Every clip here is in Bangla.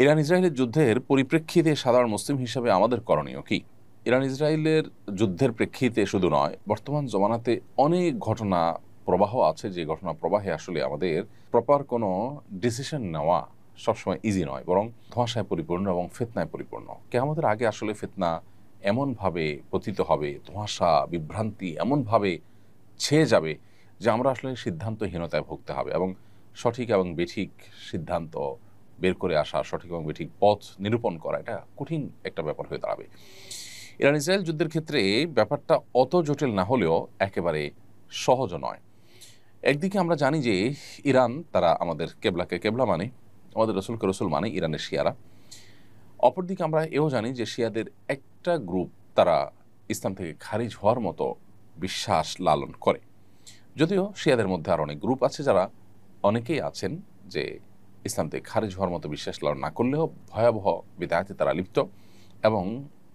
ইরান ইসরায়েলের যুদ্ধের পরিপ্রেক্ষিতে সাধারণ মুসলিম হিসাবে আমাদের করণীয় কি? ইরান ইসরায়েলের যুদ্ধের প্রেক্ষিতে শুধু নয়, বর্তমান জমানাতে অনেক ঘটনা প্রবাহ আছে, যে ঘটনা প্রবাহে আসলে আমাদের প্রপার কোনো ডিসিশন নেওয়া সবসময় ইজি নয়, বরং ধোঁয়াশায় পরিপূর্ণ এবং ফিতনায় পরিপূর্ণ। কিয়ামতের আগে আসলে ফিতনা এমনভাবে পতিত হবে, ধোঁয়াশা বিভ্রান্তি এমনভাবে ছেয়ে যাবে যে আমরা আসলে সিদ্ধান্তহীনতায় ভুগতে হবে, এবং সঠিক এবং বেঠিক সিদ্ধান্ত বের করে আসা, সঠিক এবং বেঠিক পথ নিরূপণ করা, এটা কঠিন একটা ব্যাপার হয়ে দাঁড়াবে। ইরান ইসরায়েল যুদ্ধের ক্ষেত্রে ব্যাপারটা অত জটিল না হলেও একেবারে সহজও নয়। একদিকে আমরা জানি যে ইরান, তারা আমাদের কেবলাকে কেবলা মানে, আমাদের রসুলকে রসুল মানে ইরানের শিয়ারা। অপরদিকে আমরা এও জানি যে শিয়াদের একটা গ্রুপ, তারা ইসলাম থেকে খারিজ হওয়ার মতো বিশ্বাস লালন করে। যদিও শিয়াদের মধ্যে আর অনেক গ্রুপ আছে, যারা অনেকেই আছেন যে ইসলাম থেকে খারিজ হওয়ার মতো বিশ্বাস লালন না করলেও ভয়াবহ বিদায়াতে তারা লিপ্ত এবং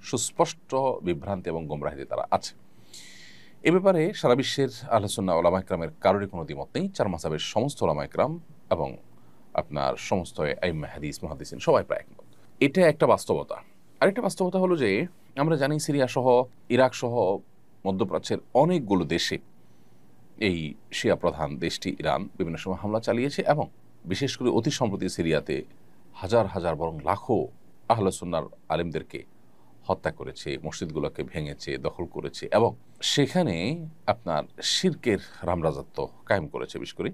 সুস্পষ্ট বিভ্রান্তি এবং গোমরাহিতে তারা আছে। এ ব্যাপারে সারা বিশ্বের আহলে সুন্নাহ ওলামা ইকরামের কারোরই কোনো দ্বিমত নেই। চার মাযহাবের সমস্ত ওলামা ইকরাম এবং আপনার সমস্ত আইম্মা হাদিস মুহাদ্দিসিন সবাই প্রায় একমত। এটা একটা বাস্তবতা। আরেকটা বাস্তবতা হলো যে আমরা জানি সিরিয়া সহ, ইরাক সহ মধ্যপ্রাচ্যের অনেকগুলো দেশে এই শিয়া প্রধান দেশটি ইরান বিভিন্ন সময় হামলা চালিয়েছে, এবং বিশেষ করে অতি সম্প্রতি সিরিয়াতে হাজার হাজার বরং লাখো আহলে সুন্নাহর আলেমদেরকে হত্যা করেছে, মসজিদগুলোকে ভেঙেছে, দখল করেছে, এবং সেখানে আপনার শিরকের রামরাজত্ব কায়েম করেছে। বিশেষ করে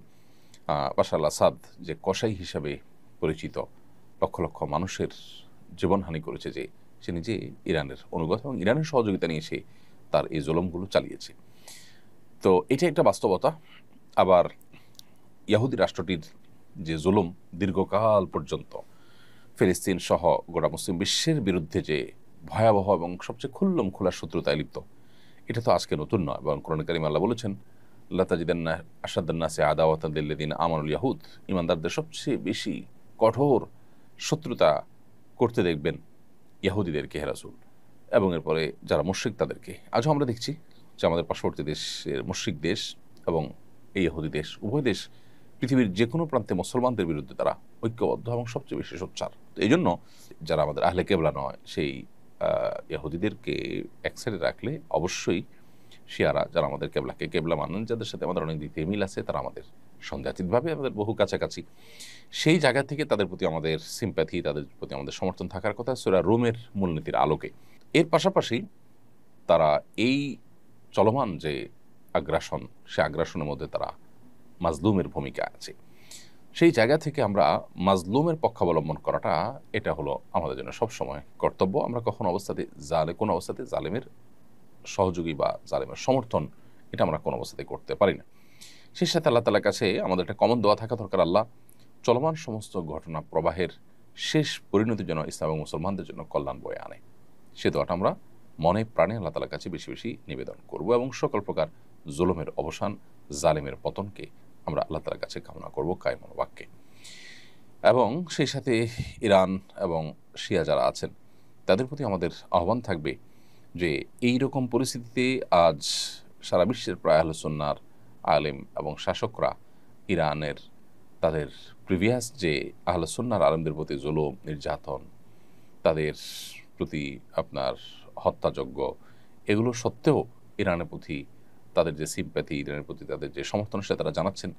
বাশার আল আসাদ, যে কসাই হিসাবে পরিচিত, লক্ষ লক্ষ মানুষের জীবনহানি করেছে, যে সে নিজে ইরানের অনুগত এবং ইরানের সহযোগিতা নিয়ে সে তার এই জুলুমগুলো চালিয়েছে। তো এটা একটা বাস্তবতা। আবার ইহুদি রাষ্ট্রটির যে জুলুম দীর্ঘকাল পর্যন্ত ফিলিস্তিন সহ গোটা মুসলিম বিশ্বের বিরুদ্ধে যে ভয়াবহ এবং সবচেয়ে খুল্লম খোলা শত্রুতায় লিপ্ত, এটা তো আজকে নতুন নয়, এবং কোরআন কারীমে আল্লাহ বলেছেন, লা তাজিদান্না আশাদ্দান্নাসি আদাওয়াতান লিল্লাযিনা আমানুল ইয়াহুদ, ঈমানদারদের সবচেয়ে বেশি কঠোর শত্রুতা করতে দেখবেন ইহুদিদেরকে, হে রাসূল, এবং এরপরে যারা মুশরিক তাদেরকে। আজও আমরা দেখছি যে আমাদের পার্শ্ববর্তী দেশের মুশরিক দেশ এবং এই ইহুদি দেশ, উভয় দেশ পৃথিবীর যে কোনো প্রান্তে মুসলমানদের বিরুদ্ধে তারা ঐক্যবদ্ধ এবং সবচেয়ে বেশি সোচ্চার। তো এই জন্য যারা আমাদের আহলে কেবলা নয়, সেই ইহুদিদেরকে এক সাইডে রাখলে অবশ্যই শিয়ারা, যারা আমাদের কেবলাকে কেবলা মানেন, যাদের সাথে আমাদের অনেক দিক থেকে মিল আছে, তারা আমাদের সন্দেহাতীতভাবে আমাদের বহু কাছাকাছি, সেই জায়গা থেকে তাদের প্রতি আমাদের সিম্প্যাথি, তাদের প্রতি আমাদের সমর্থন থাকার কথা সূরা রুমের মূলনীতির আলোকে। এর পাশাপাশি তারা এই চলমান যে আগ্রাসন, সে আগ্রাসনের মধ্যে তারা মাজলুমের ভূমিকা আছে। সেই জায়গা থেকে আমরা মাজলুমের পক্ষাবলম্বন করাটা, এটা হলো আমাদের জন্য সবসময় কর্তব্য। আমরা কোনো অবস্থাতে জালেমের সহযোগী বা জালেমের সমর্থন, এটা আমরা কোনো অবস্থাতে করতে পারি না। সেই সাথে আল্লাহ তাআলার কাছে আমাদের একটা কমন দোয়া থাকা দরকার, আল্লাহ চলমান সমস্ত ঘটনা প্রবাহের শেষ পরিণতির জন্য ইসলাম এবং মুসলমানদের জন্য কল্যাণ বয়ে আনে। সে দোয়াটা আমরা মনে প্রাণে আল্লাহ তাআলার কাছে বেশি বেশি নিবেদন করব, এবং সকল প্রকার জুলুমের অবসান, জালেমের পতনকে আমরা আল্লাহ তাআলার কাছে কামনা করব কায় মনোবাক্যে। এবং সেই সাথে ইরান এবং শিয়া যারা আছেন, তাদের প্রতি আমাদের আহ্বান থাকবে যে এই রকম পরিস্থিতিতে আজ সারা বিশ্বের প্রায় আহলে সুন্নাহর আলেম এবং শাসকরা ইরানের তাদের প্রিভিয়াস যে আহলে সুন্নাহর আলেমদের প্রতি জুলুম, নির্যাতন, তাদের প্রতি আপনার হত্যাযজ্ঞ, এগুলো সত্ত্বেও ইরানের প্রতি তাদের যে সিম্প্যাথি, ইরানের প্রতি তাদের যে সমর্থন, সেটা তারা জানাচ্ছেন।